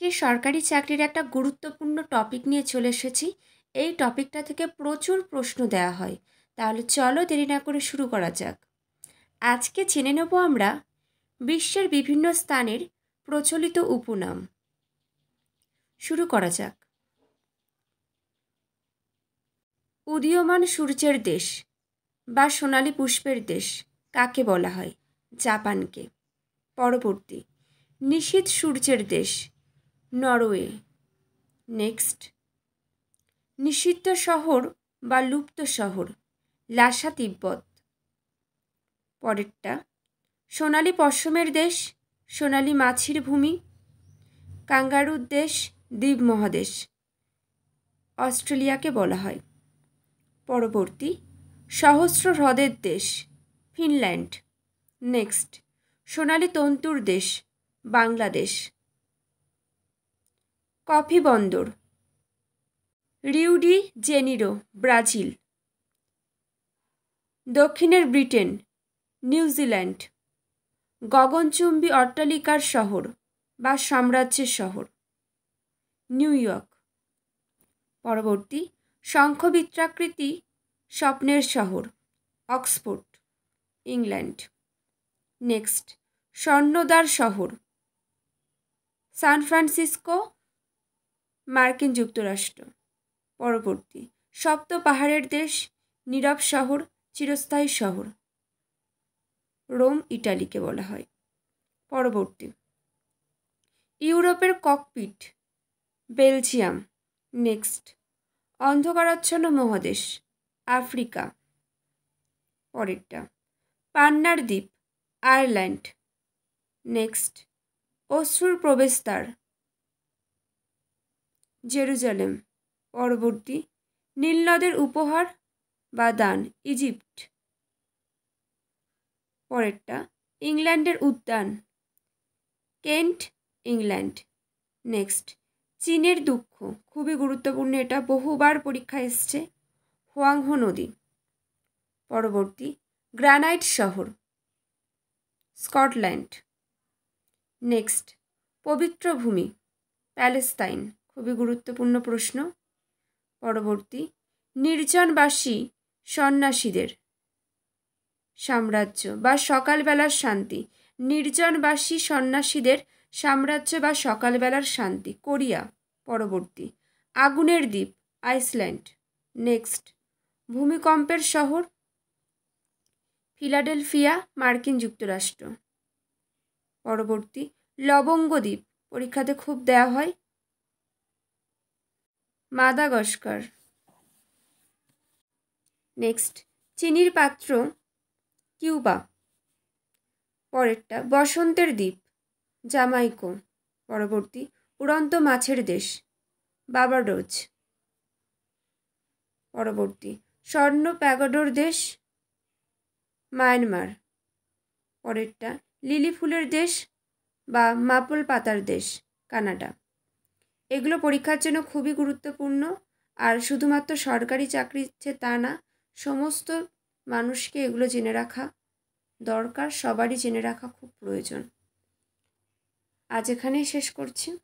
আজকে সরকারি চাকরির একটা গুরুত্বপূর্ণ টপিক নিয়ে চলে এসেছি। এই টপিকটা থেকে প্রচুর প্রশ্ন দেওয়া হয়। তাহলে চলো দেরি না করে শুরু করা যাক। আজকে জেনে নেব আমরা বিশ্বের বিভিন্ন স্থানের প্রচলিত উপনাম। শুরু করা যাক। উদীয়মান সূর্যের দেশ বা সোনালী পুষ্পের দেশ কাকে বলা হয়? জাপানকে। পরবর্তী, নিশীথ সূর্যের দেশ নরওয়ে। নেক্সট, নিষিদ্ধ শহর বা লুপ্ত শহর লাসা তিব্বত। পরেরটা, সোনালী পশমের দেশ সোনালী মাছির ভূমি কাঙ্গারুর দেশ দ্বীপ মহাদেশ অস্ট্রেলিয়াকে বলা হয়। পরবর্তী, সহস্র হ্রদের দেশ ফিনল্যান্ড। নেক্সট, সোনালী তন্তুর দেশ বাংলাদেশ। কফি বন্দর রিও ডি জেনিরো ব্রাজিল। দক্ষিণের ব্রিটেন নিউজিল্যান্ড। গগনচুম্বী অট্টালিকার শহর বা সাম্রাজ্যের শহর নিউ ইয়র্ক। পরবর্তী, শঙ্খবৃত্তাকৃতি স্বপ্নের শহর অক্সফোর্ড ইংল্যান্ড। নেক্সট, স্বর্ণদ্বার শহর সান ফ্রান্সিসকো মার্কিন যুক্তরাষ্ট্র। পরবর্তী, সপ্ত পাহাড়ের দেশ নীরব শহর চিরস্থায়ী শহর রোম ইটালিকে বলা হয়। পরবর্তী, ইউরোপের ককপিট বেলজিয়াম। নেক্সট, অন্ধকারাচ্ছন্ন মহাদেশ আফ্রিকা। পরেরটা, পান্নার দ্বীপ আয়ারল্যান্ড। নেক্সট, অশ্রুর প্রবেশদ্বার জেরুজালেম। পরবর্তী, নীলনদের উপহার বা দান ইজিপ্ট। পরেরটা, ইংল্যান্ডের উদ্যান কেন্ট ইংল্যান্ড। নেক্সট, চীনের দুঃখ খুবই গুরুত্বপূর্ণ, এটা বহুবার পরীক্ষায় এসছে হোয়াংহো নদী। পরবর্তী, গ্রানাইট শহর স্কটল্যান্ড। নেক্সট, পবিত্র ভূমি প্যালেস্তাইন খুবই গুরুত্বপূর্ণ প্রশ্ন। পরবর্তী, নির্জনবাসী সন্ন্যাসীদের সাম্রাজ্য বা সকালবেলার শান্তি নির্জনবাসী সন্ন্যাসীদের সাম্রাজ্য বা সকালবেলার শান্তি কোরিয়া। পরবর্তী, আগুনের দ্বীপ আইসল্যান্ড। নেক্সট, ভূমিকম্পের শহর ফিলাডেলফিয়া মার্কিন যুক্তরাষ্ট্র। পরবর্তী, লবঙ্গ দ্বীপ পরীক্ষাতে খুব দেওয়া হয় মাদাগাস্কার। নেক্সট, চিনির পাত্র কিউবা। পরেরটা, বসন্তের দ্বীপ জামাইকা। পরবর্তী, উড়ন্ত মাছের দেশ বার্বাডোস। পরবর্তী, স্বর্ণ প্যাগোডার দেশ মায়ানমার। পরেরটা, লিলি ফুলের দেশ বা মাপল পাতার দেশ কানাডা। এগুলো পরীক্ষার জন্য খুবই গুরুত্বপূর্ণ, আর শুধুমাত্র সরকারি চাকরি যে তা না, সমস্ত মানুষকে এগুলো জেনে রাখা দরকার, সবারই জেনে রাখা খুব প্রয়োজন। আজ এখানেই শেষ করছি।